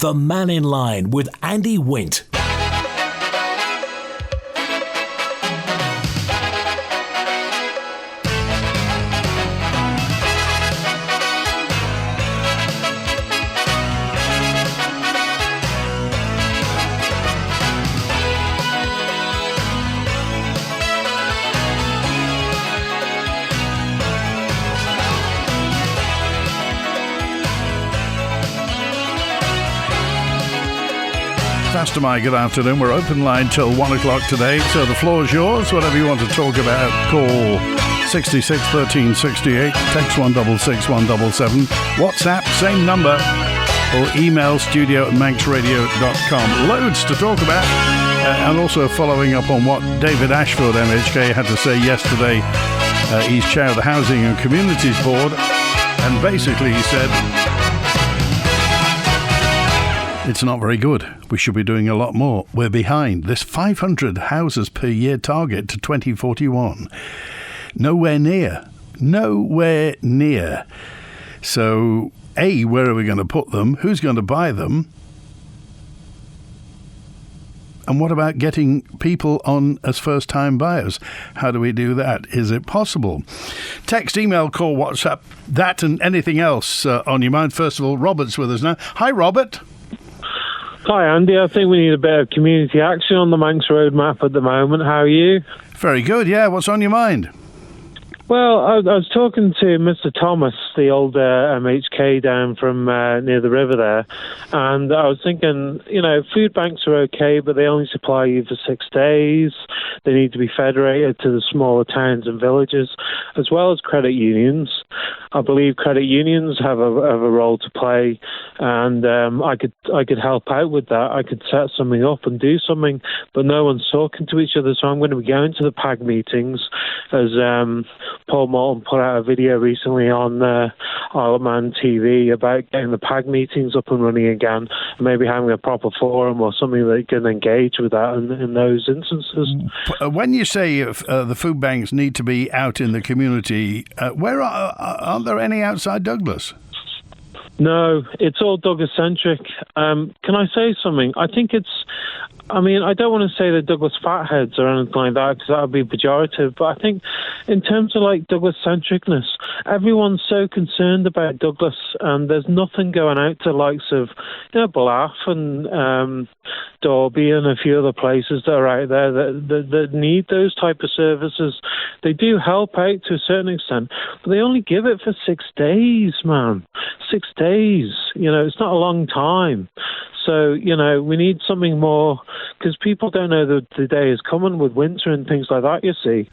The Man in Line with Andy Wint. Mastermind, good afternoon. We're open line till 1 o'clock today, so the floor is yours. Whatever you want to talk about, call 66 13 68, text 166 177, WhatsApp, same number, or email studio@manxradio.com. Loads to talk about, and also following up on what David Ashford, MHK, had to say yesterday. He's chair of the Housing and Communities Board, and basically he said, it's not very good. We should be doing a lot more. We're behind this 500 houses per year target to 2041. Nowhere near. Nowhere near. So, A, where are we going to put them? Who's going to buy them? And what about getting people on as first-time buyers? How do we do that? Is it possible? Text, email, call, WhatsApp, that and anything else on your mind. First of all, Robert's with us now. Hi, Robert. Hi, Andy. I think we need a bit of community action on the Manx Roadmap at the moment. How are you? Very good, yeah. What's on your mind? Well, I was talking to Mr. Thomas, the old MHK down from near the river there, and I was thinking, food banks are okay, but they only supply you for 6 days. They need to be federated to the smaller towns and villages, as well as credit unions. I believe credit unions have a role to play, and I could help out with that. I could set something up and do something, but no one's talking to each other, so I'm going to be going to the PAG meetings, as Paul Moulton put out a video recently on Isle of Man TV about getting the PAG meetings up and running again, and maybe having a proper forum or something that can engage with that in those instances. When you say the food banks need to be out in the community, aren't there any outside Douglas? No, it's all Douglas-centric. Can I say something? I think I don't want to say the Douglas fatheads or anything like that, because that would be pejorative, but I think in terms of Douglas-centricness, everyone's so concerned about Douglas, and there's nothing going out to likes of Bluff and Derby and a few other places that are out there that need those type of services. They do help out to a certain extent, but they only give it for 6 days, man. 6 days. It's not a long time. So, we need something more, because people don't know that the day is coming with winter and things like that, you see.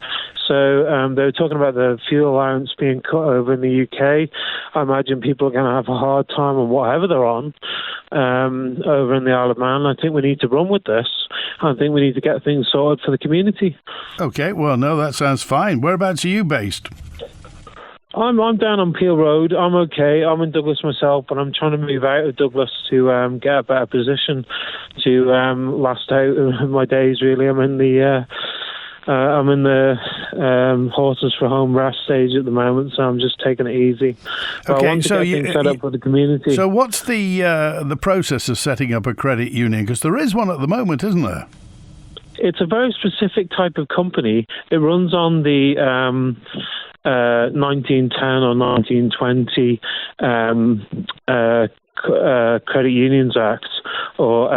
So they were talking about the fuel allowance being cut over in the UK. I imagine people are going to have a hard time on whatever they're on over in the Isle of Man. I think we need to run with this. I think we need to get things sorted for the community. Okay, well, no, that sounds fine. Whereabouts are you based? I'm down on Peel Road. I'm okay. I'm in Douglas myself, but I'm trying to move out of Douglas to get a better position to last out my days. Really, I'm in the horses for home rest stage at the moment, so I'm just taking it easy. But okay, I want to get things set up for the community. So, what's the process of setting up a credit union? Because there is one at the moment, isn't there? It's a very specific type of company. It runs on the 1910 or 1920 Credit Unions Act, or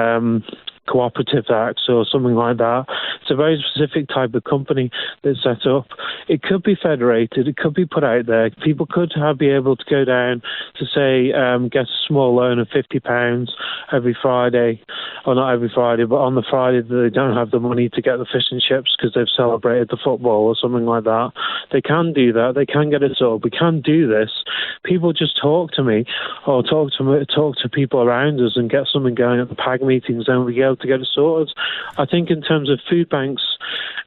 Cooperatives Act or something like that. It's a very specific type of company that's set up. It could be federated. It could be put out there. People could be able to go down to, say, get a small loan of £50 every Friday, or not every Friday, but on the Friday that they don't have the money to get the fish and chips because they've celebrated the football or something like that. They can do that. They can get it sorted. We can do this. People just talk to me, or talk to people around us and get something going at the PAG meetings, and we go to get it sorted. I think in terms of food banks,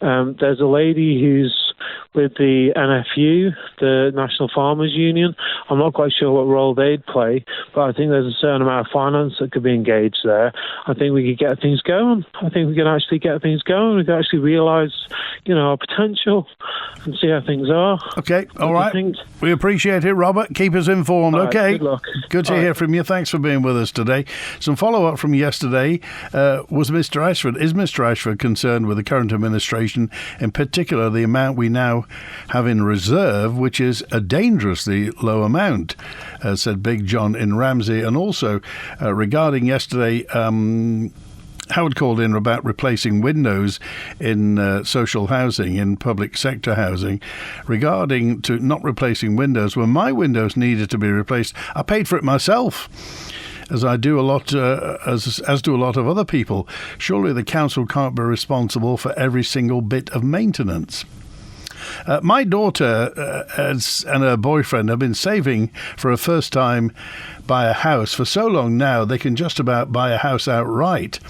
there's a lady who's with the NFU, the National Farmers Union. I'm not quite sure what role they'd play, but I think there's a certain amount of finance that could be engaged there. I think we could get things going. I think we can actually get things going. We can actually realise, our potential and see how things are. Okay, all right. We appreciate it, Robert. Keep us informed. All okay. Right, good luck. Good to hear from you. Thanks for being with us today. Some follow-up from yesterday was Mr. Ashford. Is Mr. Ashford concerned with the current administration, in particular the amount we now have in reserve, which is a dangerously low amount, said Big John in Ramsey. And also regarding yesterday, Howard called in about replacing windows in social housing, in public sector housing. Regarding to not replacing windows, when my windows needed to be replaced, I paid for it myself, as I do a lot, as do a lot of other people. Surely the council can't be responsible for every single bit of maintenance. My daughter and her boyfriend have been saving for a first time buy a house for so long now they can just about buy a house outright,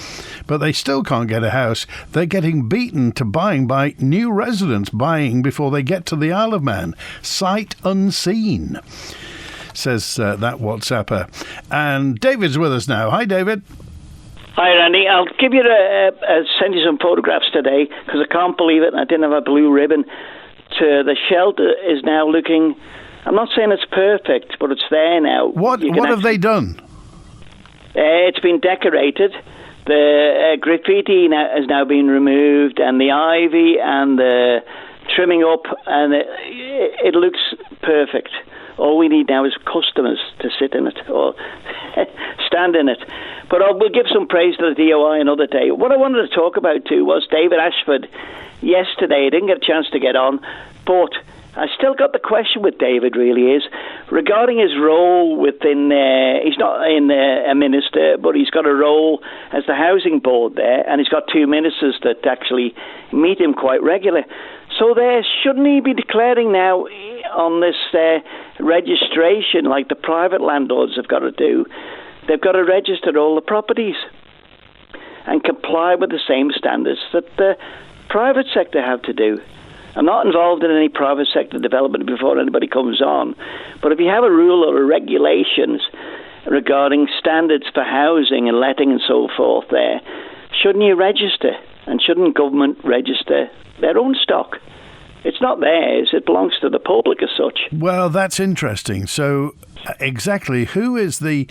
but they still can't get a house. They're getting beaten to buying by new residents buying before they get to the Isle of Man, sight unseen, says that WhatsApper. And David's with us now. Hi, David. Hi, Randy. I'll give you send you some photographs today because I can't believe it. I didn't have a blue ribbon. The shelter is now looking. I'm not saying it's perfect, but it's there now. What have they done? It's been decorated. The graffiti has now been removed, and the ivy and the trimming up, and it looks perfect. All we need now is customers to sit in it or stand in it. But we'll give some praise to the DOI another day. What I wanted to talk about too was David Ashford. Yesterday, I didn't get a chance to get on, but I still got the question with David really is regarding his role within, he's not a minister, but he's got a role as the housing board there, and he's got two ministers that actually meet him quite regularly. So shouldn't he be declaring now on this registration like the private landlords have got to do? They've got to register all the properties and comply with the same standards that the private sector have to do. I'm not involved in any private sector development before anybody comes on, but if you have a rule or regulations regarding standards for housing and letting and so forth there, shouldn't you register? And shouldn't government register their own stock? It's not theirs, it belongs to the public as such. Well, that's interesting. So exactly who is the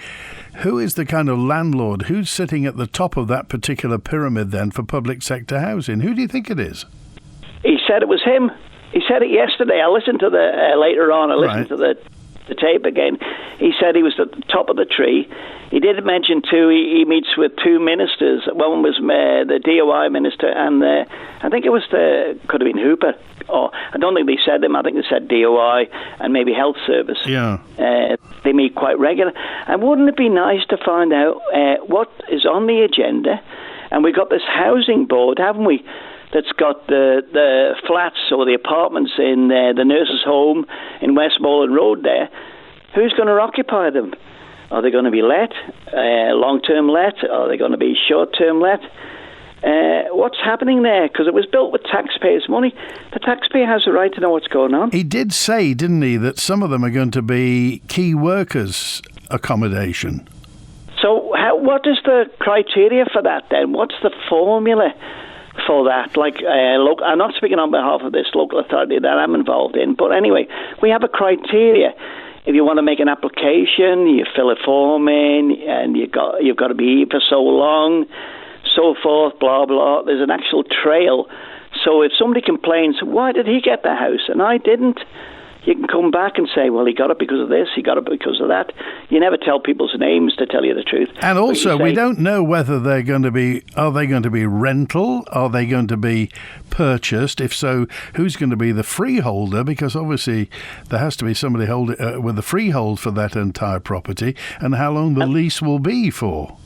kind of landlord who's sitting at the top of that particular pyramid then for public sector housing? Who do you think it is? He said it was him. He said it yesterday. I listened to later on. I listened to the tape again. He said he was at the top of the tree. He did mention too. He meets with two ministers. One was the DOI minister, and I think it was could have been Hooper. Or I don't think they said them. I think they said DOI and maybe Health Service. Yeah. They meet quite regular. And wouldn't it be nice to find out what is on the agenda? And we've got this housing board, haven't we? That's got the flats or the apartments in the nurses' home in Westmoreland Road there. Who's going to occupy them? Are they going to be let, long-term let? Are they going to be short-term let? What's happening there? Because it was built with taxpayers' money. The taxpayer has a right to know what's going on. He did say, didn't he, that some of them are going to be key workers' accommodation. So what is the criteria for that then? What's the formula for that? Like, I'm not speaking on behalf of this local authority that I'm involved in, but anyway, we have a criteria. If you want to make an application, you fill a form in, and you've got to be here for so long, so forth, blah, blah. There's an actual trail. So if somebody complains, why did he get the house and I didn't? You can come back and say, well, he got it because of this, he got it because of that. You never tell people's names, to tell you the truth. And also, we don't know whether are they going to be rental? Are they going to be purchased? If so, who's going to be the freeholder? Because obviously there has to be somebody with the freehold for that entire property, and how long the lease will be for.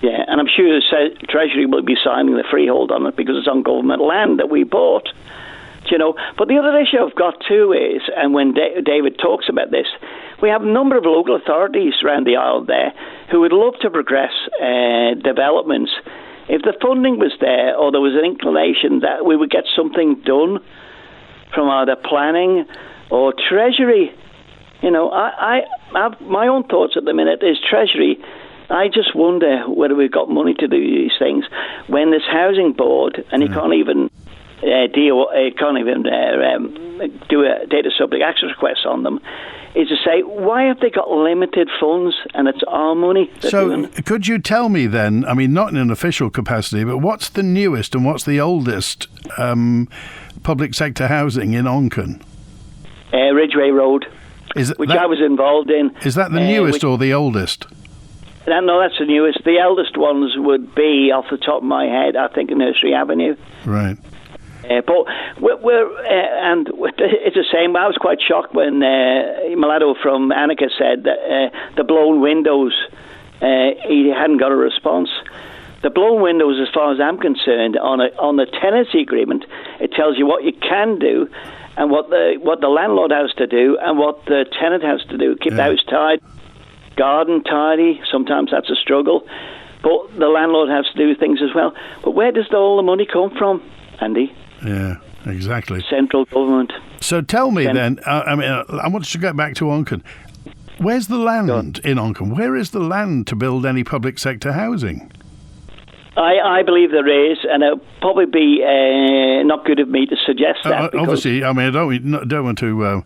Yeah, and I'm sure the Treasury will be signing the freehold on it because it's on government land that we bought. But the other issue I've got too is, and when David talks about this, we have a number of local authorities around the Isle there who would love to progress developments. If the funding was there or there was an inclination that we would get something done, from either planning or Treasury. You know, I have my own thoughts at the minute is Treasury. I just wonder whether we've got money to do these things when this housing board, and you can't even do a data subject access request on them, is to say, why have they got limited funds and it's our money? So could you tell me then, I mean, not in an official capacity, but what's the newest and what's the oldest public sector housing in Onchan? Ridgeway Road, which I was involved in. Is that the newest or the oldest? No, that's the newest. The eldest ones would be, off the top of my head, I think Nursery Avenue. Right. But and it's the same. I was quite shocked when Milado from Annika said that the blown windows, he hadn't got a response. The blown windows, as far as I'm concerned, on the tenancy agreement, it tells you what you can do and what the landlord has to do and what the tenant has to do. Keep the house tidy, garden tidy. Sometimes that's a struggle, but the landlord has to do things as well. But where does all the money come from, Andy? Yeah, exactly. Central government. So tell me then, I want to get back to Onchan. Where's the land in Onchan? Where is the land to build any public sector housing? I believe there is, and it'll probably be not good of me to suggest that. Obviously, I mean, I don't want to.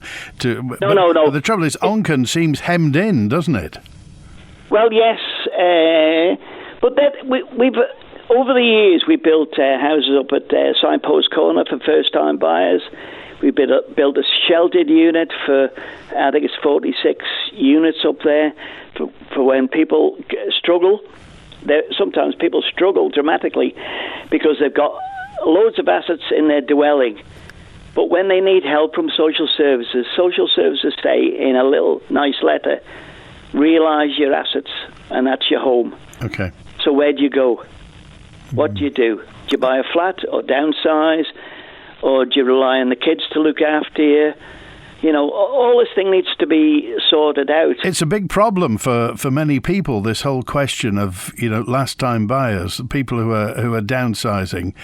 No. The trouble is, Onchan seems hemmed in, doesn't it? Well, yes, but that we've over the years we built houses up at Signpost Corner for first-time buyers. We built a sheltered unit for, I think it's 46 units up there for when people struggle. Sometimes people struggle dramatically because they've got loads of assets in their dwelling. But when they need help from social services say in a little nice letter, realise your assets, and that's your home. Okay. So where do you go? What do? Do you buy a flat or downsize? Or do you rely on the kids to look after you? You know, all this thing needs to be sorted out. It's a big problem for many people, this whole question of, you know, last-time buyers, people who are downsizing.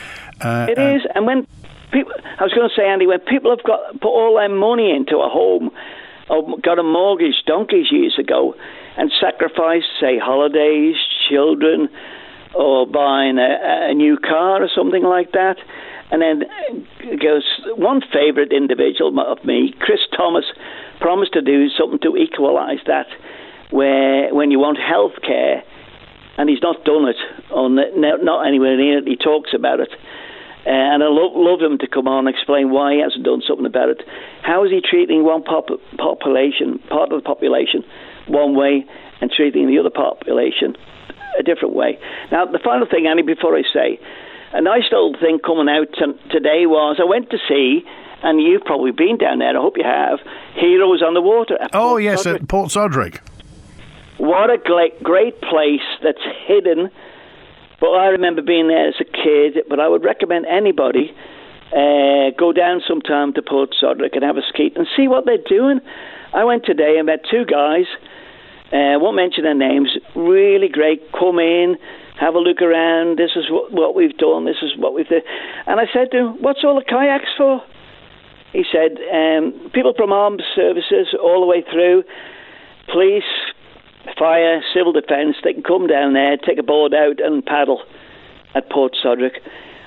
It is, and when people, I was going to say, Andy, when people have put all their money into a home or got a mortgage donkeys years ago and sacrificed, say, holidays, children, or buying a new car or something like that, and then goes one favourite individual of me, Chris Thomas, promised to do something to equalise that, where when you want health care, and he's not done it, not anywhere near it, he talks about it. And I love him to come on and explain why he hasn't done something about it. How is he treating one part of the population one way and treating the other population a different way? Now, the final thing, Annie, before I say, a nice little thing coming out today was I went to see, and you've probably been down there, I hope you have, Heroes on the Water. At Port Sodrick. What a great place that's hidden. But I remember being there as a kid, but I would recommend anybody go down sometime to Port Sodrick and have a skeet and see what they're doing. I went today and met two guys, won't mention their names, really great, come in, have a look around, this is what we've done, this is what we've done. And I said to him, what's all the kayaks for? He said, people from armed services all the way through, police, fire, civil defence, they can come down there, take a board out and paddle at Port Sodrick.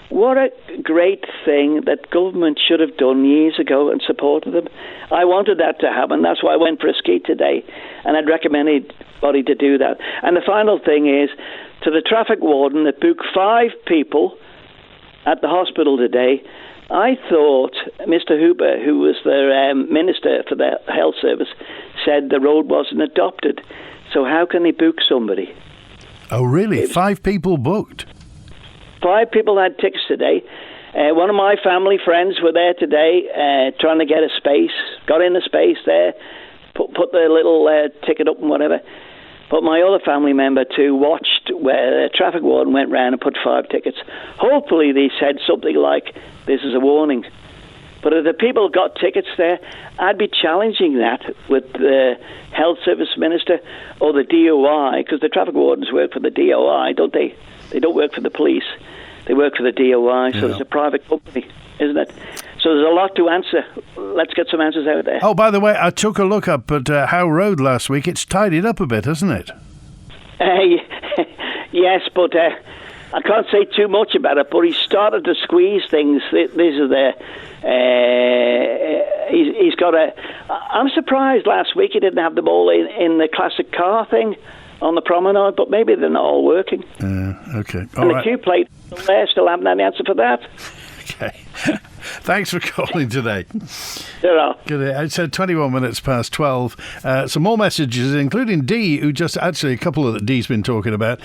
What a great thing that government should have done years ago and supported them. I wanted that to happen. That's why I went for a ski today, and I'd recommend anybody to do that. And the final thing is, to the traffic warden that booked 5 people at the hospital today, I thought Mr. Hooper, who was their Minister for the Health Service, said the road wasn't adopted. So how can they book somebody? Oh, really? 5 people booked? 5 people had tickets today. One of my family friends were there today trying to get a space, got in the space there, put the little ticket up and whatever. But my other family member too watched where the traffic warden went round and put 5 tickets. Hopefully they said something like, this is a warning. But if the people got tickets there, I'd be challenging that with the Health Service Minister or the DOI, because the traffic wardens work for the DOI, don't they? They don't work for the police. They work for the DOI, so it's a private company, isn't it? So there's a lot to answer. Let's get some answers out there. Oh, by the way, I took a look up at Howe Road last week. It's tidied up a bit, hasn't it? Yes, but I can't say too much about it, but he started to squeeze things. These are the... he's got a... I'm surprised last week he didn't have them all in the classic car thing on the promenade, but maybe they're not all working. Okay. All right. The queue plate, still haven't any answer for that. Okay. Thanks for calling today. Good. It's 21 minutes past 12. Some more messages, including Dee, who just actually a couple of that Dee's been talking about,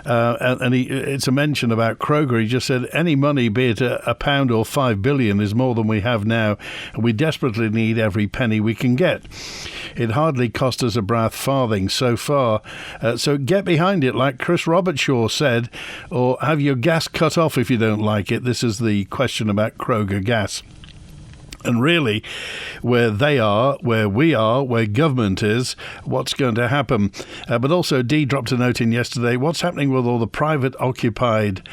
and it's a mention about Kroger. He just said any money, be it a pound or 5 billion, is more than we have now, and we desperately need every penny we can get. It hardly cost us a brass farthing so far, so get behind it, like Chris Robertshaw said, or have your gas cut off if you don't like it. This is the question about Kroger gas. And really, where they are, where we are, where government is, what's going to happen? But also, Dee dropped a note in yesterday. What's happening with all the private occupied,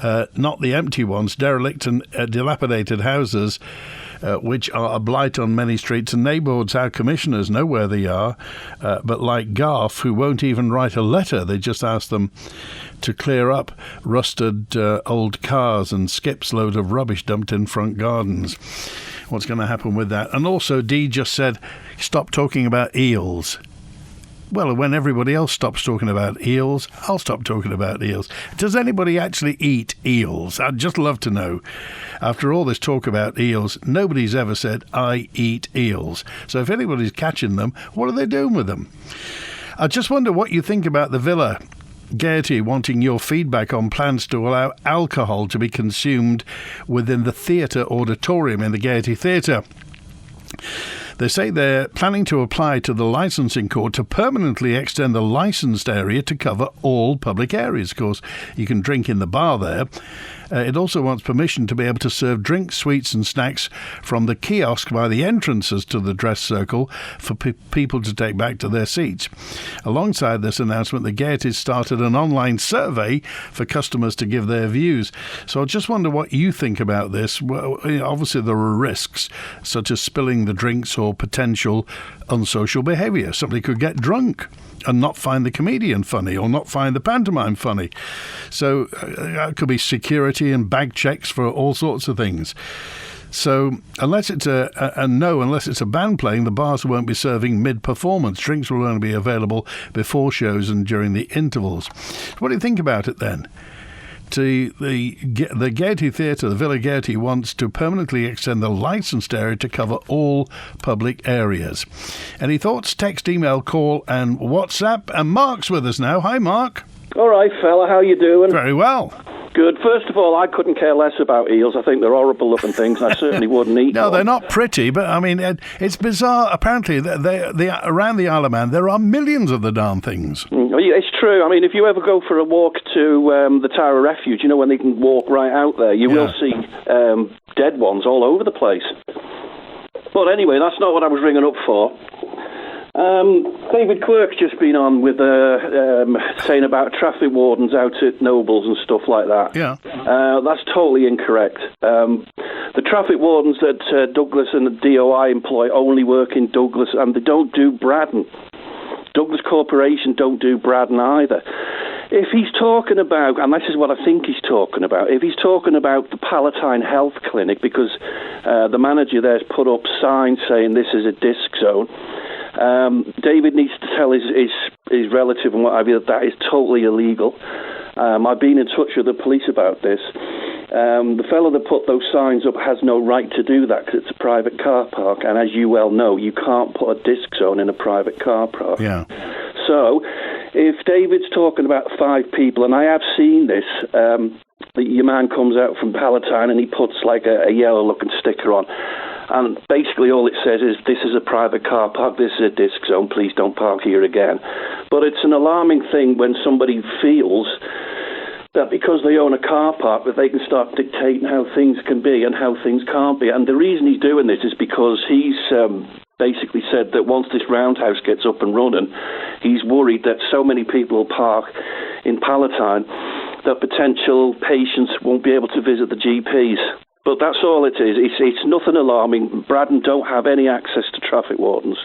not the empty ones, derelict and dilapidated houses, which are a blight on many streets and neighbourhoods? Our commissioners know where they are, but like Garf, who won't even write a letter, they just ask them to clear up rusted old cars and skips load of rubbish dumped in front gardens. What's going to happen with that? And also, Dee just said, stop talking about eels. Well, when everybody else stops talking about eels, I'll stop talking about eels. Does anybody actually eat eels? I'd just love to know. After all this talk about eels, nobody's ever said, I eat eels. So if anybody's catching them, what are they doing with them? I just wonder what you think about the Villa Gaiety wanting your feedback on plans to allow alcohol to be consumed within the theatre auditorium in the Gaiety Theatre. They say they're planning to apply to the licensing court to permanently extend the licensed area to cover all public areas. Of course, you can drink in the bar there. It also wants permission to be able to serve drinks, sweets and snacks from the kiosk by the entrances to the dress circle for people to take back to their seats. Alongside this announcement, the Gaiety started an online survey for customers to give their views. So I just wonder what you think about this. Well, obviously, there are risks, such as spilling the drinks or potential unsocial behaviour. Somebody could get drunk and not find the comedian funny or not find the pantomime funny. So it could be security and bag checks for all sorts of things. So unless it's unless it's a band playing, the bars won't be serving mid-performance. Drinks will only be available before shows and during the intervals. What do you think about it then? The Gaiety Theatre, the Villa Gaiety, wants to permanently extend the licensed area to cover all public areas. Any thoughts? Text, email, call and WhatsApp. And Mark's with us now. Hi, Mark. All right, fella. How you doing? Very well. Good. First of all, I couldn't care less about eels. I think they're horrible-looking things, and I certainly wouldn't eat them. No, they're not pretty, but, I mean, it's bizarre. Apparently, they around the Isle of Man, there are millions of the darn things. It's true. I mean, if you ever go for a walk to the Tower of Refuge, you know, when they can walk right out there, you will see dead ones all over the place. But anyway, that's not what I was ringing up for. David Quirk's just been on with saying about traffic wardens out at Nobles and stuff like that. Yeah. That's totally incorrect. The traffic wardens that Douglas and the DOI employ only work in Douglas, and they don't do Braddon. Douglas Corporation don't do Braddon either. If he's talking about, and this is what I think he's talking about, if he's talking about the Palatine Health Clinic, because the manager there's put up signs saying this is a disc zone, David needs to tell his relative and what have you that is totally illegal. I've been in touch with the police about this. The fellow that put those signs up has no right to do that because it's a private car park, and as you well know, you can't put a disc zone in a private car park. Yeah. So, if David's talking about 5 people, and I have seen this, your man comes out from Palatine and he puts like a yellow-looking sticker on, and basically all it says is, this is a private car park, this is a disc zone, please don't park here again. But it's an alarming thing when somebody feels that because they own a car park that they can start dictating how things can be and how things can't be. And the reason he's doing this is because he's basically said that once this roundhouse gets up and running, he's worried that so many people will park in Palatine that potential patients won't be able to visit the GPs. But that's all it is. It's nothing alarming. Braddon don't have any access to traffic wardens.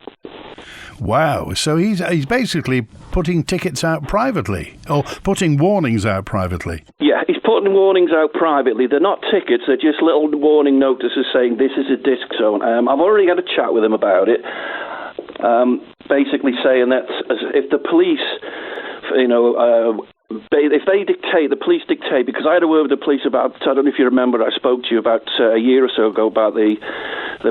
Wow. So he's basically putting tickets out privately, or putting warnings out privately. Yeah, he's putting warnings out privately. They're not tickets. They're just little warning notices saying this is a disc zone. I've already had a chat with him about it, basically saying that if the police, if they dictate, the police dictate, because I had a word with the police about, I don't know if you remember, I spoke to you about a year or so ago about the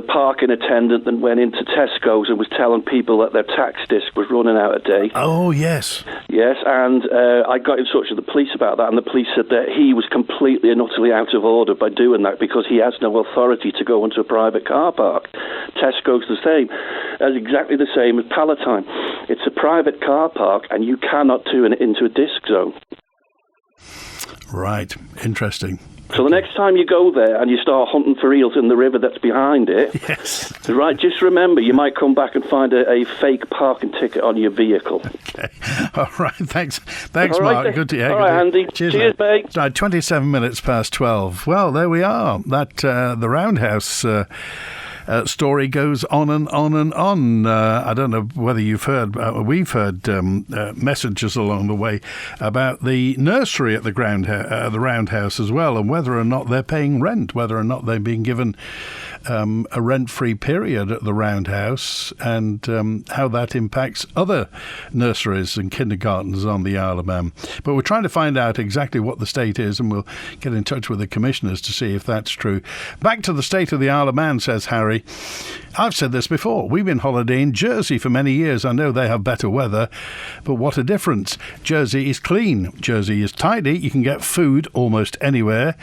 parking attendant that went into Tesco's and was telling people that their tax disc was running out of date. Oh, yes. Yes, and I got in touch with the police about that, and the police said that he was completely and utterly out of order by doing that because he has no authority to go into a private car park. Tesco's the same. That's exactly the same as Palatine. It's a private car park, and you cannot turn it into a disc zone. Right. Interesting. So the next time you go there and you start hunting for eels in the river that's behind it, yes, right, just remember you might come back and find a fake parking ticket on your vehicle. Okay. All right. Thanks, all Mark. Right, good to hear. All right, Andy. Cheers, mate. Right, 27 minutes past 12. Well, there we are. That the Roundhouse story goes on and on and on. I don't know whether you've heard, we've heard messages along the way about the nursery at the Roundhouse as well, and whether or not they're paying rent, whether or not they're being given a rent-free period at the Roundhouse, and how that impacts other nurseries and kindergartens on the Isle of Man. But we're trying to find out exactly what the state is, and we'll get in touch with the commissioners to see if that's true. Back to the state of the Isle of Man, says Harry. I've said this before. We've been holidaying Jersey for many years. I know they have better weather, but what a difference. Jersey is clean. Jersey is tidy. You can get food almost anywhere.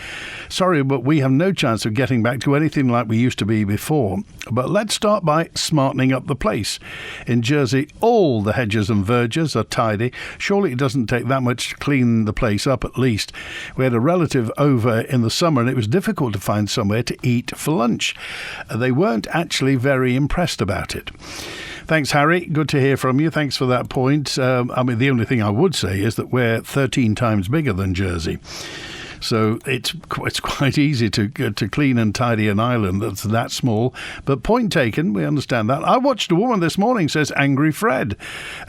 Sorry, but we have no chance of getting back to anything like we used to be before. But let's start by smartening up the place. In Jersey, all the hedges and verges are tidy. Surely it doesn't take that much to clean the place up, at least. We had a relative over in the summer, and it was difficult to find somewhere to eat for lunch. They weren't actually very impressed about it. Thanks, Harry. Good to hear from you. Thanks for that point. The only thing I would say is that we're 13 times bigger than Jersey. So it's quite easy to clean and tidy an island that's that small. But point taken, we understand that. I watched a woman this morning, says Angry Fred,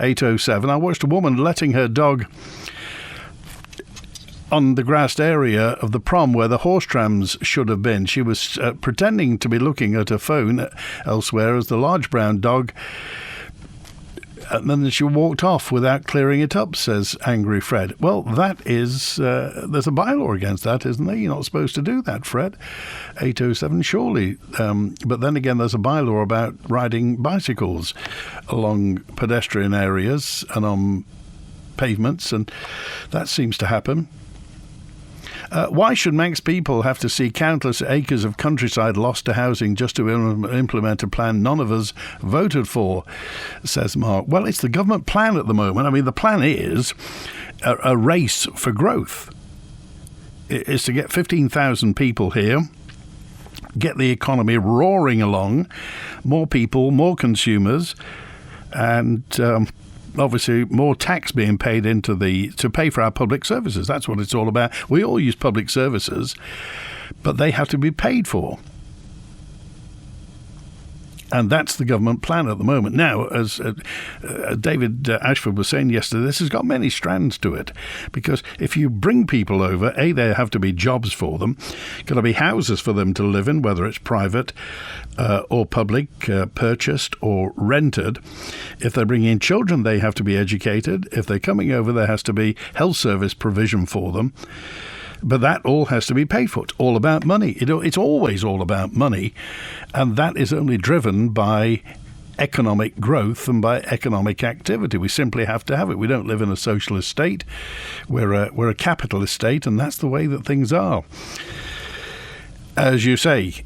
807. I watched a woman letting her dog on the grassed area of the prom where the horse trams should have been. She was pretending to be looking at her phone elsewhere as the large brown dog, and then she walked off without clearing it up, says Angry Fred. Well, that is, there's a bylaw against that, isn't there? You're not supposed to do that, Fred. 807, surely. But then again, there's a bylaw about riding bicycles along pedestrian areas and on pavements, and that seems to happen. Why should Manx people have to see countless acres of countryside lost to housing just to implement a plan none of us voted for, says Mark. Well, it's the government plan at the moment. I mean, the plan is a race for growth. It's to get 15,000 people here, get the economy roaring along, more people, more consumers, and obviously more tax being paid into to pay for our public services. That's what it's all about. We all use public services, but they have to be paid for. And that's the government plan at the moment. Now, as David Ashford was saying yesterday, this has got many strands to it. Because if you bring people over, A, there have to be jobs for them. Got to be houses for them to live in, whether it's private or public, purchased or rented. If they're bringing children, they have to be educated. If they're coming over, there has to be health service provision for them. But that all has to be paid for. It's all about money. It's always all about money. And that is only driven by economic growth and by economic activity. We simply have to have it. We don't live in a socialist state. We're a capitalist state, and that's the way that things are. As you say,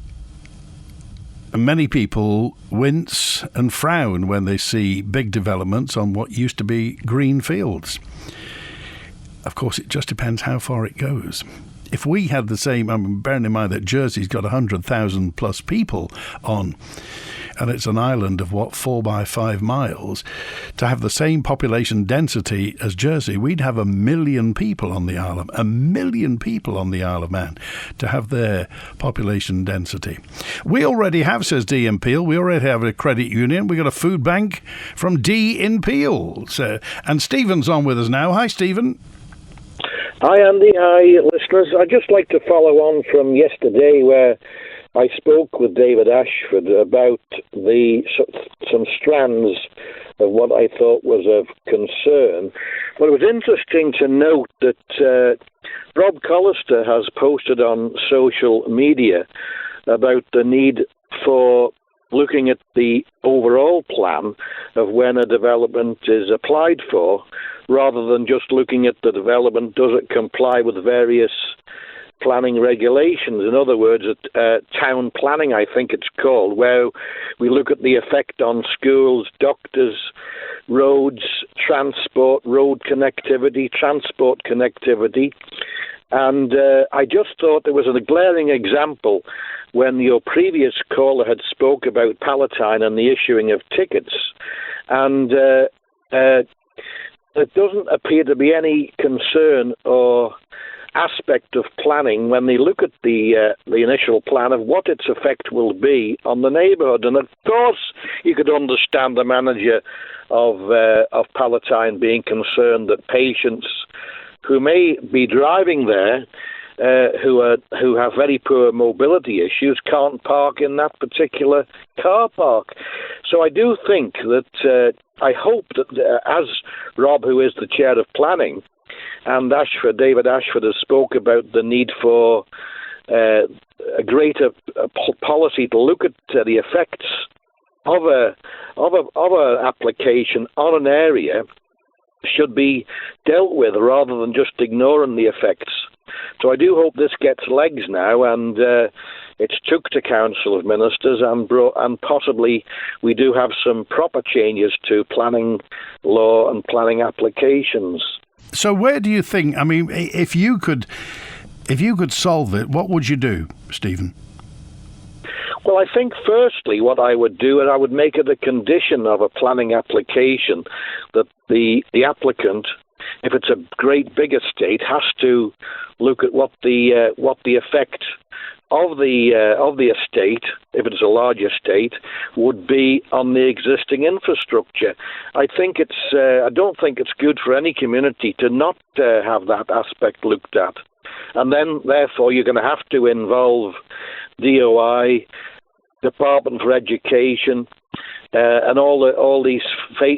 many people wince and frown when they see big developments on what used to be green fields. Of course, it just depends how far it goes. If we had the same, bearing in mind that Jersey's got 100,000 plus people on, and it's an island of 4 by 5 miles, to have the same population density as Jersey, we'd have 1 million people on the Isle of 1 million people on the Isle of Man to have their population density. We already have, says D in Peel, we already have a credit union. We got a food bank from D in Peel. So, and Stephen's on with us now. Hi, Stephen. Hi, Andy. Hi, listeners. I'd just like to follow on from yesterday where I spoke with David Ashford about some strands of what I thought was of concern. But it was interesting to note that Rob Collister has posted on social media about the need for looking at the overall plan of when a development is applied for, rather than just looking at the development, does it comply with various planning regulations. In other words, town planning, I think it's called, where we look at the effect on schools, doctors, roads, transport, road connectivity, transport connectivity. And I just thought there was a glaring example when your previous caller had spoke about Palatine and the issuing of tickets. And there doesn't appear to be any concern or aspect of planning when they look at the initial plan of what its effect will be on the neighbourhood. And of course, you could understand the manager of Palatine being concerned that patients who may be driving there, who have very poor mobility issues, can't park in that particular car park. So I do think that I hope that as Rob, who is the chair of planning, and David Ashford has spoke about the need for a greater policy to look at the effects of a application on an area should be dealt with rather than just ignoring the effects. So I do hope this gets legs now, and it's took to Council of Ministers, and possibly we do have some proper changes to planning law and planning applications. So where do you think, I mean, if you could solve it, what would you do, Stephen? Well, I think firstly what I would do is I would make it a condition of a planning application that the applicant, if it's a great big estate, has to look at what the effect of the estate, if it's a large estate, would be on the existing infrastructure. I don't think it's good for any community to not have that aspect looked at, and then therefore you're going to have to involve DOI, Department for Education, and all these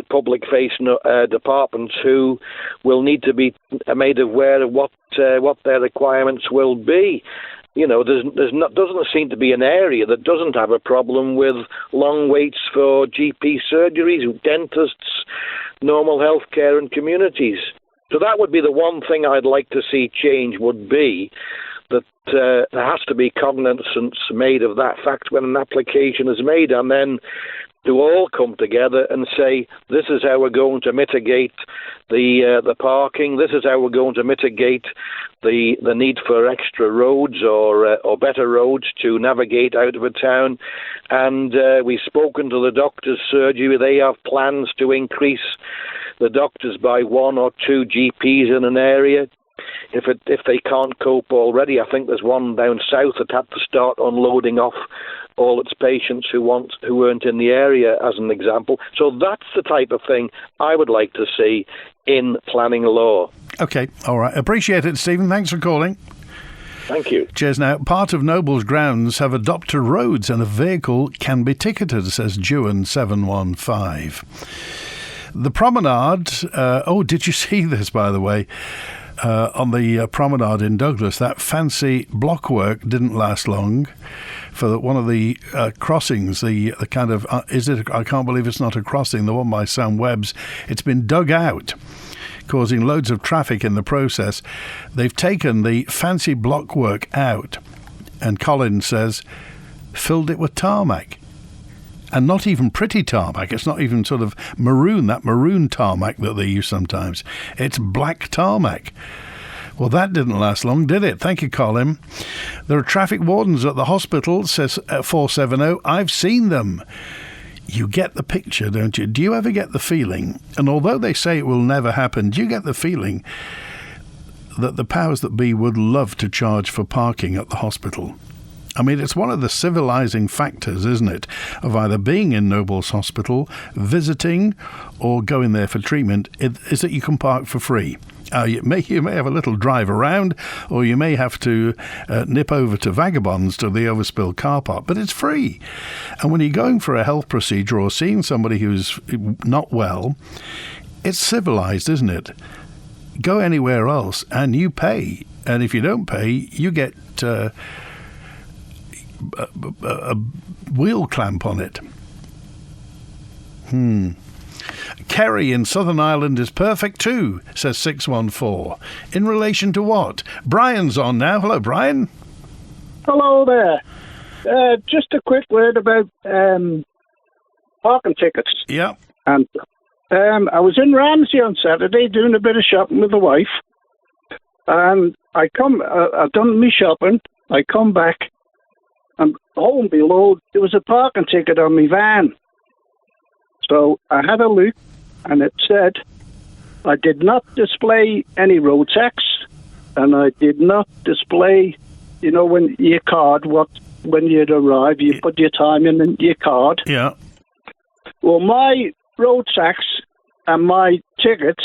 public-facing departments who will need to be made aware of what their requirements will be. You know, doesn't seem to be an area that doesn't have a problem with long waits for GP surgeries, dentists, normal health care and communities. So that would be the one thing I'd like to see change, would be that there has to be cognizance made of that fact when an application is made, and then to all come together and say, this is how we're going to mitigate the parking, this is how we're going to mitigate the need for extra roads or better roads to navigate out of a town. And we've spoken to the doctors' surgery. They have plans to increase the doctors by 1 or 2 GPs in an area. If they can't cope already, I think there's one down south that had to start unloading off all its patients who weren't in the area, as an example. So that's the type of thing I would like to see in planning law. Okay, all right. Appreciate it, Stephen. Thanks for calling. Thank you. Cheers. Now, part of Noble's grounds have adopted roads and a vehicle can be ticketed, says Dewan 715. The promenade, did you see this, by the way? On the promenade in Douglas, that fancy blockwork didn't last long for one of the crossings, the kind of, I can't believe it's not a crossing, the one by Sam Webb's. It's been dug out, causing loads of traffic in the process. They've taken the fancy blockwork out, and Colin says, filled it with tarmac. And not even pretty tarmac. It's not even sort of maroon, that maroon tarmac that they use sometimes. It's black tarmac. Well, that didn't last long, did it? Thank you, Colin. There are traffic wardens at the hospital, says 470. I've seen them. you get the picture, don't you? Do you ever get the feeling, and although they say it will never happen, do you get the feeling that the powers that be would love to charge for parking at the hospital? I mean, it's one of the civilising factors, isn't it, of either being in Nobles Hospital, visiting, or going there for treatment, is that you can park for free. You may have a little drive around, or you may have to nip over to Vagabonds to the Overspill car park, but it's free. And when you're going for a health procedure or seeing somebody who's not well, it's civilised, isn't it? Go anywhere else and you pay. And if you don't pay, you get a wheel clamp on it. Kerry in Southern Ireland is perfect too, says 614. In relation to what? Brian's on now. Hello, Brian. Hello there. Just a quick word about parking tickets. Yeah. And I was in Ramsey on Saturday doing a bit of shopping with the wife, and I've done my shopping. I come back, and lo and behold, there was a parking ticket on my van. So I had a look, and it said I did not display any road tax, and I did not display, when your card, when you'd arrive, you put your time in your card. Yeah. Well, my road tax and my ticket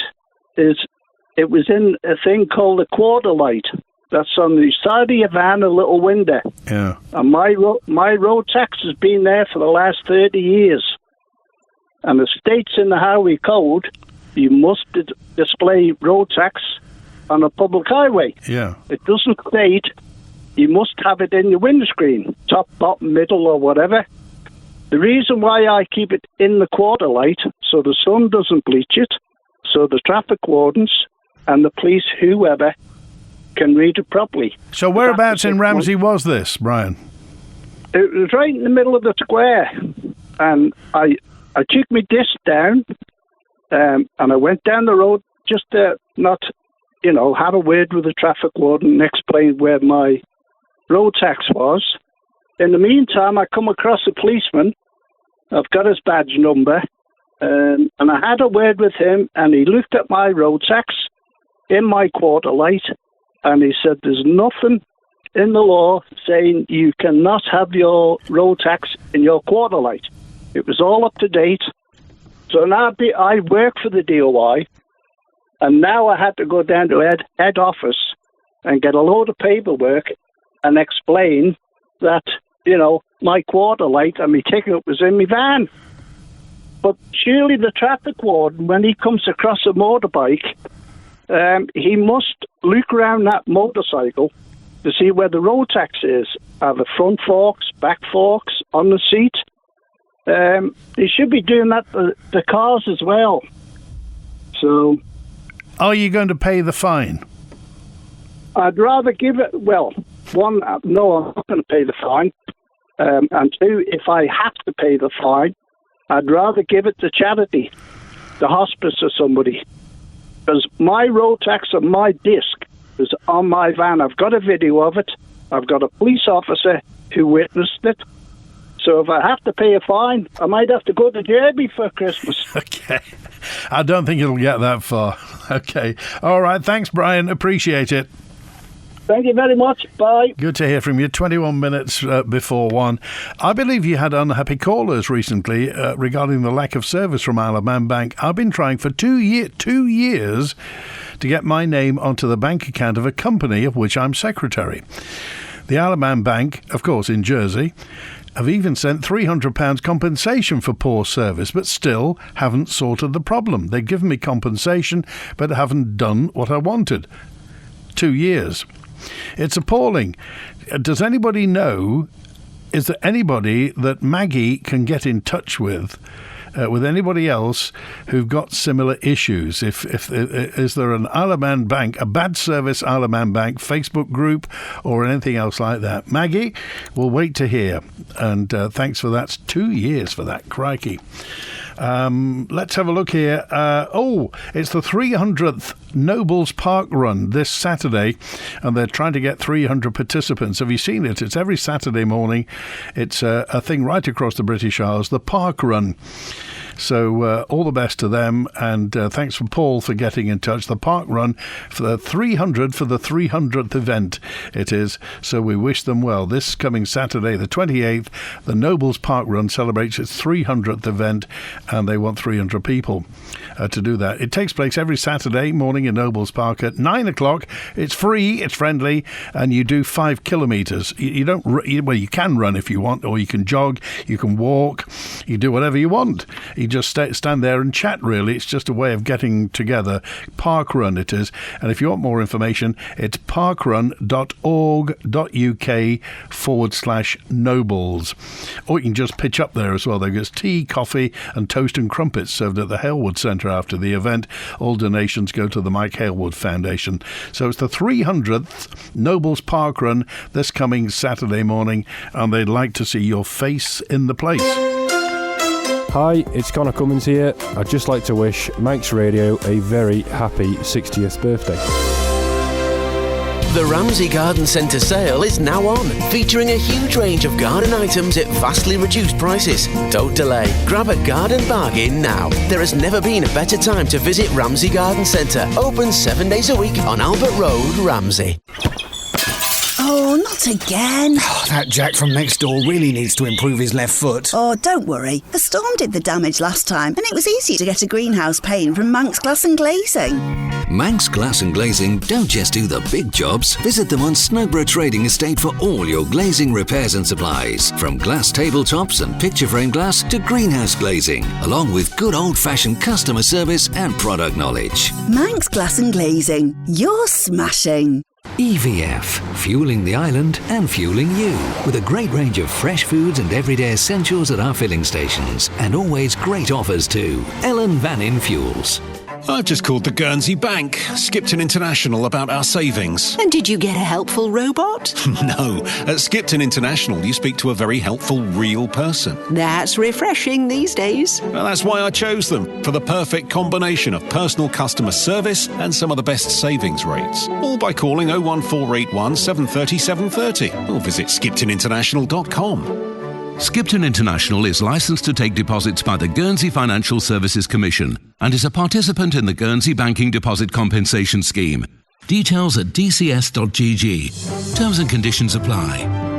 it was in a thing called a quarter light. That's on the side of your van, a little window. Yeah. And my road tax has been there for the last 30 years. And it states in the Highway Code, you must display road tax on a public highway. Yeah. It doesn't state you must have it in your windscreen, top, bottom, middle, or whatever. The reason why I keep it in the quarter light, so the sun doesn't bleach it, so the traffic wardens and the police, whoever, can read it properly. So whereabouts in Ramsey was this, Brian? It was right in the middle of the square. And I took my disc down, and I went down the road just to not, have a word with the traffic warden and explain where my road tax was. In the meantime, I come across a policeman. I've got his badge number, and I had a word with him, and he looked at my road tax in my quarter light, and he said there's nothing in the law saying you cannot have your road tax in your quarter light. It was all up to date. So now I work for the DOI, and now I had to go down to head office and get a load of paperwork and explain that, my quarter light and my ticket was in my van. But surely the traffic warden, when he comes across a motorbike, he must look around that motorcycle to see where the road tax is. Are the front forks, back forks, on the seat? He should be doing that for the cars as well. So, are you going to pay the fine? I'd rather give it, one, no, I'm not going to pay the fine. And two, if I have to pay the fine, I'd rather give it to charity, the hospice or somebody. Because my road tax and my disc is on my van. I've got a video of it. I've got a police officer who witnessed it. So if I have to pay a fine, I might have to go to Derby for Christmas. Okay. I don't think it'll get that far. Okay. All right. Thanks, Brian. Appreciate it. Thank you very much. Bye. Good to hear from you. 21 minutes before 1. I believe you had unhappy callers recently regarding the lack of service from Isle of Man Bank. I've been trying for 2 years to get my name onto the bank account of a company of which I'm secretary. The Isle of Man Bank, of course, in Jersey, have even sent £300 compensation for poor service, but still haven't sorted the problem. They've given me compensation, but haven't done what I wanted. 2 years. It's appalling. Does anybody know, is there anybody that Maggie can get in touch with anybody else who've got similar issues? Is there an Isle of Man Bank, a bad service Isle of Man Bank Facebook group or anything else like that? Maggie, we'll wait to hear. And thanks for that. It's 2 years for that. Crikey. Let's have a look here. It's the 300th Nobles Park Run this Saturday, and they're trying to get 300 participants. Have you seen it? It's every Saturday morning. It's a thing right across the British Isles, the Park Run. So all the best to them, and thanks for Paul for getting in touch. The Park Run for the 300th event it is, so we wish them well. This coming Saturday, the 28th, the Nobles Park Run celebrates its 300th event, and they want 300 people to do that. It takes place every Saturday morning in Nobles Park at 9 o'clock. It's free, it's friendly, and you do 5 kilometres. You can run if you want, or you can jog, you can walk, you do whatever you want. You just stand there and chat, really. It's just a way of getting together. Park Run it is. And if you want more information, it's parkrun.org.uk/nobles. Or you can just pitch up there as well. There's tea, coffee and toast and crumpets served at the Halewood Centre after the event. All donations go to the Mike Halewood Foundation. So it's the 300th Nobles Park Run this coming Saturday morning, and they'd like to see your face in the place. Hi, it's Connor Cummins here. I'd just like to wish Manx Radio a very happy 60th birthday. The Ramsey Garden Centre sale is now on, featuring a huge range of garden items at vastly reduced prices. Don't delay. Grab a garden bargain now. There has never been a better time to visit Ramsey Garden Centre. Open 7 days a week on Albert Road, Ramsey. Oh, not again. Oh, that Jack from next door really needs to improve his left foot. Oh, don't worry. The storm did the damage last time, and it was easy to get a greenhouse pane from Manx Glass and Glazing. Manx Glass and Glazing don't just do the big jobs. Visit them on Snugborough Trading Estate for all your glazing repairs and supplies. From glass tabletops and picture frame glass to greenhouse glazing, along with good old-fashioned customer service and product knowledge. Manx Glass and Glazing. You're smashing. EVF, fueling the island and fueling you. With a great range of fresh foods and everyday essentials at our filling stations. And always great offers too. Ellen Vannin Fuels. I've just called the Guernsey Bank, Skipton International, about our savings. And did you get a helpful robot? No. At Skipton International, you speak to a very helpful, real person. That's refreshing these days. Well, that's why I chose them, for the perfect combination of personal customer service and some of the best savings rates. All by calling 01481 730 730 or visit skiptoninternational.com. Skipton International is licensed to take deposits by the Guernsey Financial Services Commission and is a participant in the Guernsey Banking Deposit Compensation Scheme. Details at dcs.gg. Terms and conditions apply.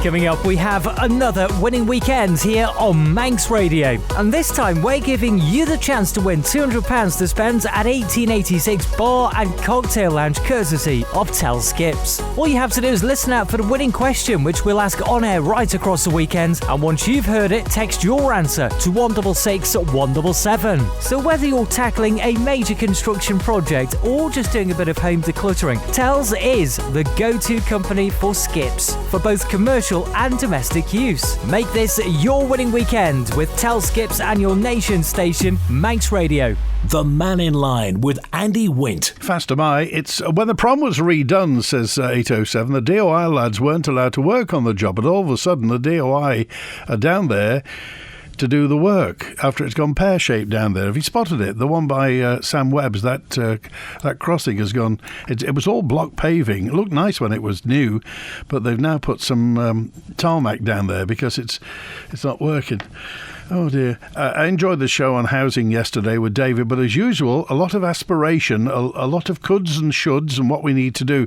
Coming up, we have another winning weekend here on Manx Radio. And this time, we're giving you the chance to win £200 to spend at 1886 Bar and Cocktail Lounge, courtesy of Tell Skips. All you have to do is listen out for the winning question, which we'll ask on air right across the weekend. And once you've heard it, text your answer to 166 177. So whether you're tackling a major construction project or just doing a bit of home decluttering, Tells is the go-to company for skips for both commercial and domestic use. Make this your winning weekend with Tell Skips and your nation station, Manx Radio. The Man in Line with Andy Wint. Fast am I. It's when the prom was redone, says 807, the DOI lads weren't allowed to work on the job, but all of a sudden the DOI are down there to do the work after it's gone pear-shaped down there. Have you spotted it? The one by Sam Webb's, that crossing has gone... It was all block paving. It looked nice when it was new, but they've now put some tarmac down there because it's not working. Oh dear. I enjoyed the show on housing yesterday with David, but as usual, a lot of aspiration, a lot of coulds and shoulds and what we need to do.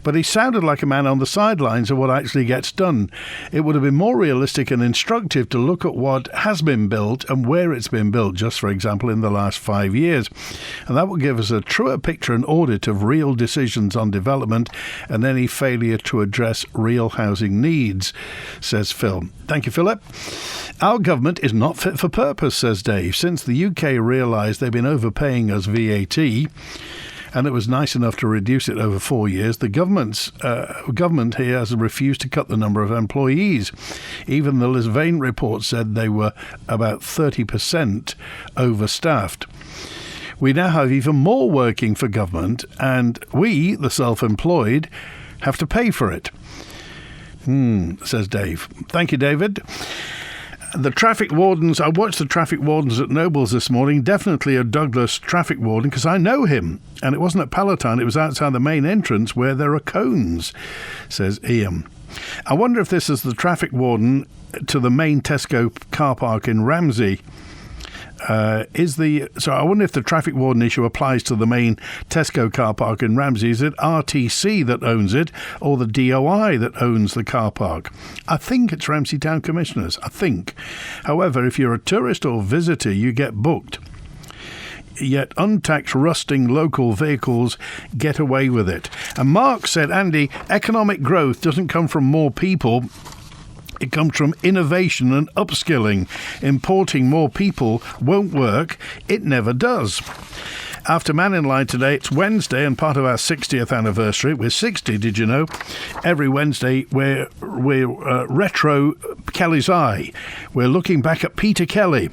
But he sounded like a man on the sidelines of what actually gets done. It would have been more realistic and instructive to look at what has been built and where it's been built, just for example, in the last 5 years. And that will give us a truer picture and audit of real decisions on development and any failure to address real housing needs, says Phil. Thank you, Philip. Our government is not fit for purpose, says Dave. Since the UK realised they've been overpaying us VAT, and it was nice enough to reduce it over 4 years, the government here has refused to cut the number of employees. Even the Lisvane report said they were about 30% overstaffed. We now have even more working for government, and we, the self-employed, have to pay for it. Says Dave. Thank you, David. The traffic wardens, I watched the traffic wardens at Nobles this morning, definitely a Douglas traffic warden, because I know him. And it wasn't at Palatine, it was outside the main entrance where there are cones, says Ian. I wonder if this is the traffic warden to the main Tesco car park in Ramsey. So I wonder if the traffic warden issue applies to the main Tesco car park in Ramsey. Is it RTC that owns it or the DOI that owns the car park? I think it's Ramsey Town Commissioners, I think. However, if you're a tourist or visitor, you get booked. Yet untaxed rusting local vehicles get away with it. And Mark said, Andy, economic growth doesn't come from more people. It comes from innovation and upskilling. Importing more people won't work. It never does. After Man in Line today, it's Wednesday and part of our 60th anniversary. We're 60, did you know? Every Wednesday, we're retro Kelly's Eye. We're looking back at Peter Kelly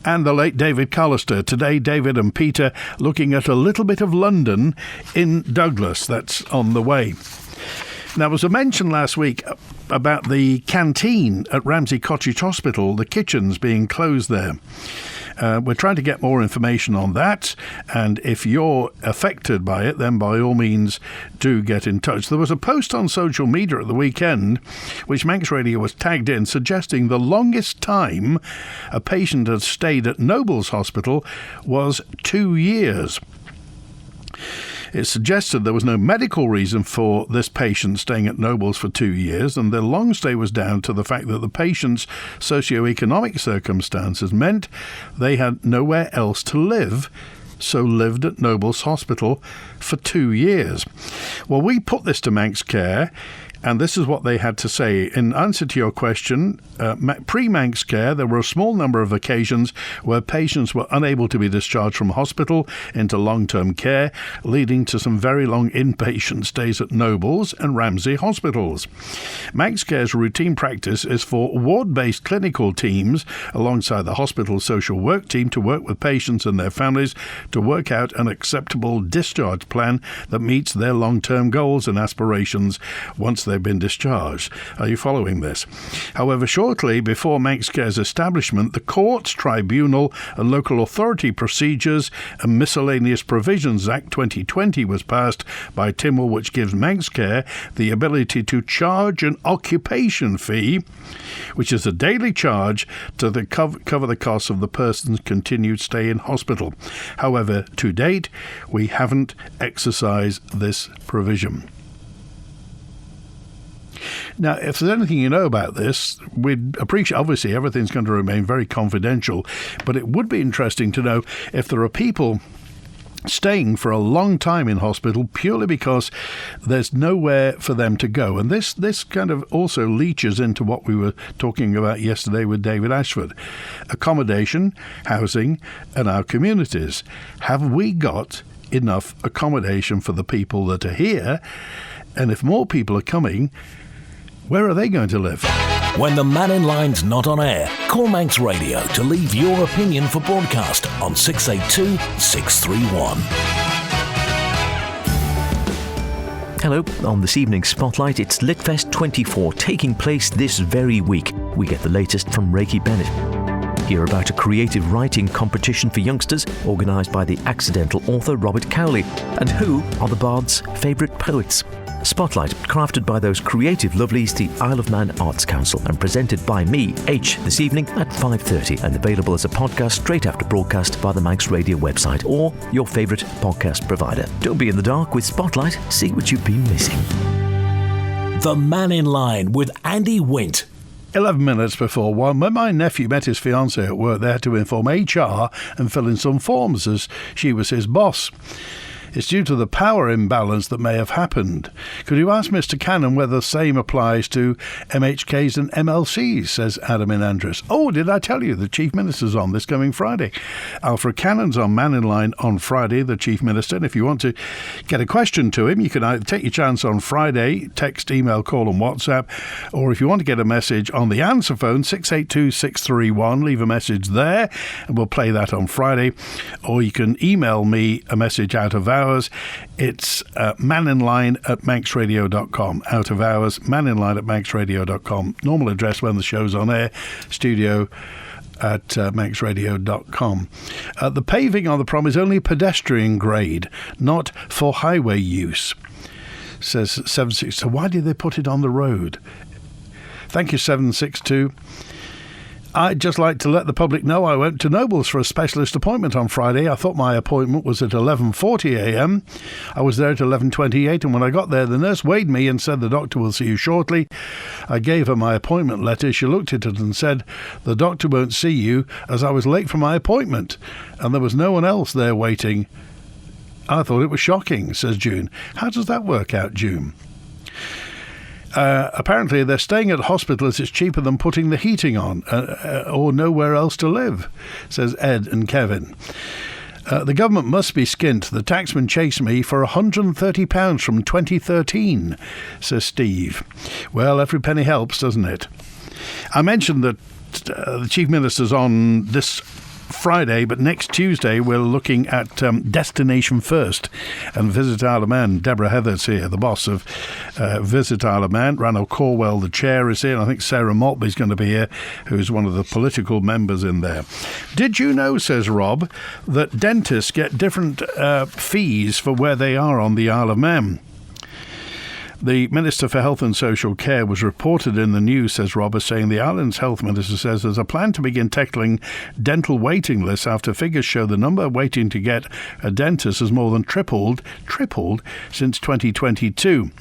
and the late David Callister. Today, David and Peter looking at a little bit of London in Douglas. That's on the way. Now, there was a mention last week about the canteen at Ramsey Cottage Hospital, the kitchens being closed there. We're trying to get more information on that, and if you're affected by it, then by all means do get in touch. There was a post on social media at the weekend, which Manx Radio was tagged in, suggesting the longest time a patient had stayed at Nobles Hospital was 2 years. It suggested there was no medical reason for this patient staying at Nobles for 2 years, and the long stay was down to the fact that the patient's socioeconomic circumstances meant they had nowhere else to live, so lived at Nobles Hospital for 2 years. Well, we put this to Manx Care, and this is what they had to say. In answer to your question, pre-Manx Care, there were a small number of occasions where patients were unable to be discharged from hospital into long-term care, leading to some very long inpatient stays at Nobles and Ramsey hospitals. Manx Care's routine practice is for ward-based clinical teams alongside the hospital social work team to work with patients and their families to work out an acceptable discharge plan that meets their long-term goals and aspirations once they've been discharged. Are you following this? However, shortly before Manx Care's establishment, the Courts, Tribunal and Local Authority Procedures and Miscellaneous Provisions Act 2020 was passed by Tynwald, which gives Manx Care the ability to charge an occupation fee, which is a daily charge to cover the costs of the person's continued stay in hospital. However, to date, we haven't exercised this provision. Now, if there's anything you know about this, we'd appreciate, obviously everything's going to remain very confidential, but it would be interesting to know if there are people staying for a long time in hospital purely because there's nowhere for them to go. And this kind of also leaches into what we were talking about yesterday with David Ashford. Accommodation, housing, and our communities. Have we got enough accommodation for the people that are here? And if more people are coming, where are they going to live? When the Man in Line's not on air, call Manx Radio to leave your opinion for broadcast on 682 631. Hello, on this evening's Spotlight, it's Litfest 24 taking place this very week. We get the latest from Reiki Bennett. Hear about a creative writing competition for youngsters organised by the accidental author Robert Cowley, and who are the Bard's favourite poets. Spotlight, crafted by those creative lovelies, the Isle of Man Arts Council, and presented by me, H, this evening at 5:30, and available as a podcast straight after broadcast by the Manx Radio website or your favourite podcast provider. Don't be in the dark with Spotlight. See what you've been missing. The Man in Line with Andy Wint. 11 minutes before 1, when my nephew met his fiancée at work, they had to inform HR and fill in some forms as she was his boss. It's due to the power imbalance that may have happened. Could you ask Mr. Cannon whether the same applies to MHKs and MLCs, says Adam in Andres. Oh, did I tell you the Chief Minister's on this coming Friday? Alfred Cannon's on Man in Line on Friday, the Chief Minister. And if you want to get a question to him, you can either take your chance on Friday, text, email, call and WhatsApp, or if you want to get a message on the answer phone, 682-631, leave a message there and we'll play that on Friday. Or you can email me a message out of hours, it's maninline@manxradio.com. Out of hours, maninline@manxradio.com. Normal address when the show's on air, studio at manxradio.com. The paving on the prom is only pedestrian grade, not for highway use, says 762. So why did they put it on the road? Thank you, 762. I'd just like to let the public know I went to Nobles for a specialist appointment on Friday. I thought my appointment was at 11:40 a.m. I was there at 11:28, and when I got there, the nurse weighed me and said, "The doctor will see you shortly." I gave her my appointment letter. She looked at it and said, "The doctor won't see you," as I was late for my appointment, and there was no one else there waiting. I thought it was shocking, says June. How does that work out, June? Apparently they're staying at hospitals. It's cheaper than putting the heating on or nowhere else to live, says Ed and Kevin. The government must be skint. The taxman chased me for £130 from 2013, says Steve. Well, every penny helps, doesn't it? I mentioned that the Chief Minister's on this Friday, but next Tuesday we're looking at Destination First and Visit Isle of Man. Deborah Heather's here, the boss of Visit Isle of Man. Ranald Corwell, the chair, is here, and I think Sarah Maltby's going to be here, who's one of the political members in there. Did you know, says Rob, that dentists get different fees for where they are on the Isle of Man? The Minister for Health and Social Care was reported in the news, says Rob, saying the island's health minister says there's a plan to begin tackling dental waiting lists after figures show the number waiting to get a dentist has more than tripled since 2022.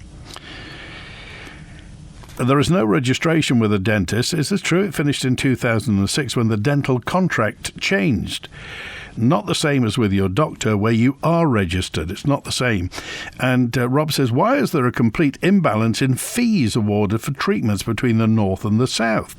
There is no registration with a dentist. Is this true? It finished in 2006 when the dental contract changed. Not the same as with your doctor where you are registered. It's not the same. And Rob says, why is there a complete imbalance in fees awarded for treatments between the north and the south?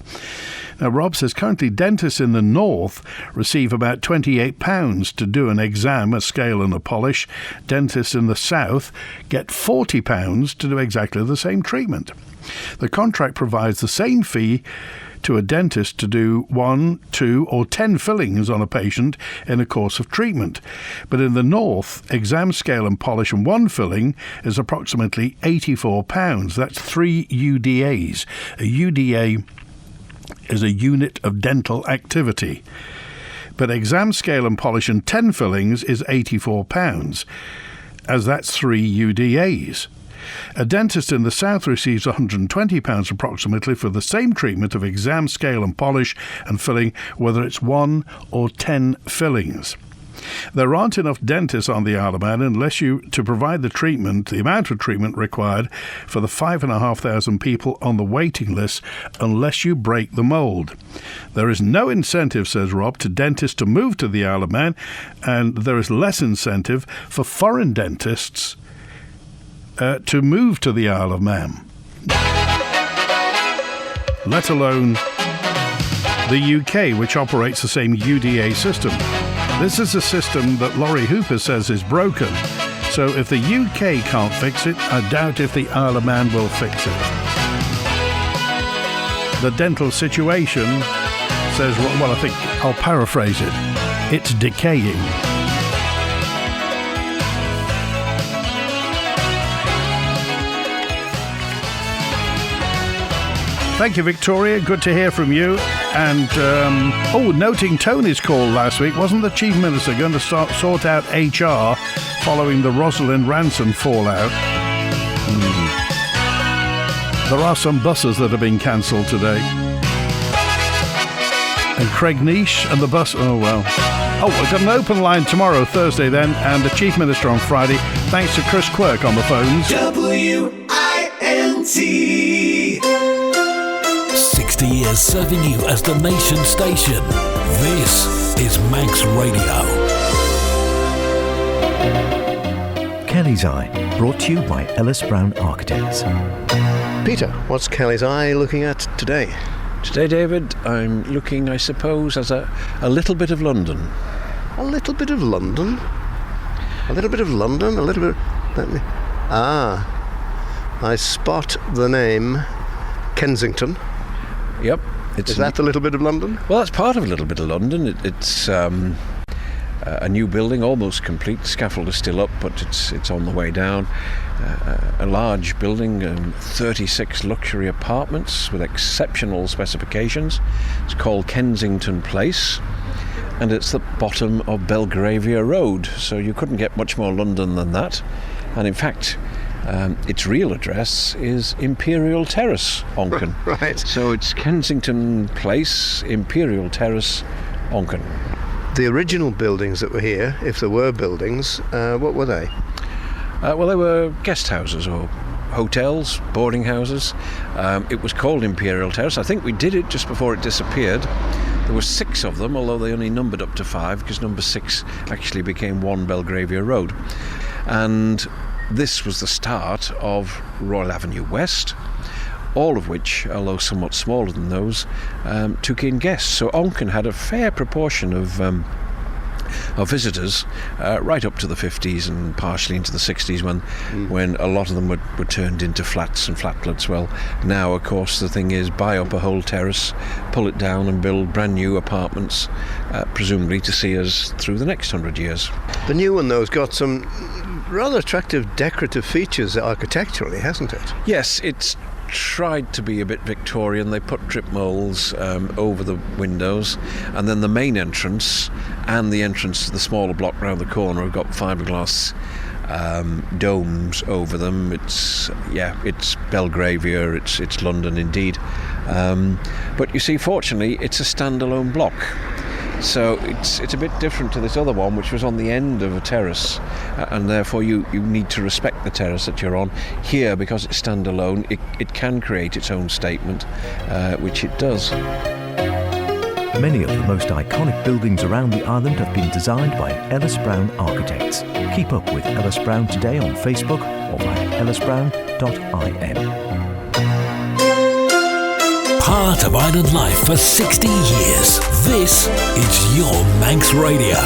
Now, Rob says currently dentists in the north receive about £28 to do an exam, a scale and a polish. Dentists in the south get £40 to do exactly the same treatment. The contract provides the same fee to a dentist to do 1, 2 or 10 fillings on a patient in a course of treatment. But in the north, exam scale and polish and 1 filling is approximately £84. That's 3 UDAs. A UDA is a unit of dental activity. But exam scale and polish and 10 fillings is £84, as that's 3 UDAs. A dentist in the south receives £120 approximately for the same treatment of exam scale and polish and filling, whether it's 1 or 10 fillings. There aren't enough dentists on the Isle of Man to provide the amount of treatment required for the 5,500 people on the waiting list unless you break the mould. There is no incentive, says Rob, to dentists to move to the Isle of Man, and there is less incentive for foreign dentists to move to the Isle of Man, let alone the UK, which operates the same UDA system. This is a system that Laurie Hooper says is broken, so if the UK can't fix it, I doubt if the Isle of Man will fix it. The dental situation says, well, I think I'll paraphrase it, it's decaying. Thank you, Victoria. Good to hear from you. And, noting Tony's call last week, wasn't the Chief Minister going to sort out HR following the Rosalind Ranson fallout? There are some buses that have been cancelled today. And Craig Niche and the bus... Oh, well. Oh, we've got an open line tomorrow, Thursday then, and the Chief Minister on Friday. Thanks to Chris Quirk on the phones. WINT. 60 years serving you as the nation station. This is Manx Radio. Kelly's Eye, brought to you by Ellis Brown Architects. Peter, what's Kelly's Eye looking at today? Today, David, I'm looking, I suppose, as a little bit of London. A little bit of London? A little bit of London? A little bit... I spot the name Kensington. Yep. Is that a little bit of London? Well, that's part of a little bit of London. It's a new building, almost complete. The scaffold is still up, but it's on the way down. A large building, 36 luxury apartments with exceptional specifications. It's called Kensington Place, and it's the bottom of Belgravia Road, so you couldn't get much more London than that. And in fact, its real address is Imperial Terrace, Onken. Right. So it's Kensington Place, Imperial Terrace, Onken. The original buildings that were here, if there were buildings, what were they? Well, they were guest houses or hotels, boarding houses. It was called Imperial Terrace. I think we did it just before it disappeared. There were 6 of them, although they only numbered up to 5, because number 6 actually became 1 Belgravia Road. And this was the start of Royal Avenue West, all of which, although somewhat smaller than those, took in guests. So Onken had a fair proportion of visitors right up to the 50s and partially into the 60s when a lot of them were turned into flats and flatlets. Well, now, of course, the thing is buy up a whole terrace, pull it down and build brand new apartments, presumably to see us through the next 100 years. The new one, though, has got some rather attractive decorative features architecturally, hasn't it? Yes, it's tried to be a bit Victorian. They put drip moulds over the windows, and then the main entrance and the entrance to the smaller block round the corner have got fiberglass domes over them. It's Belgravia, it's London indeed. But you see, fortunately, it's a standalone block. So it's a bit different to this other one, which was on the end of a terrace, and therefore you need to respect the terrace that you're on. Here, because it's standalone, it can create its own statement, which it does. Many of the most iconic buildings around the island have been designed by Ellis Brown Architects. Keep up with Ellis Brown today on Facebook or via ellisbrown.im. Part of island life for 60 years. This is your Manx Radio.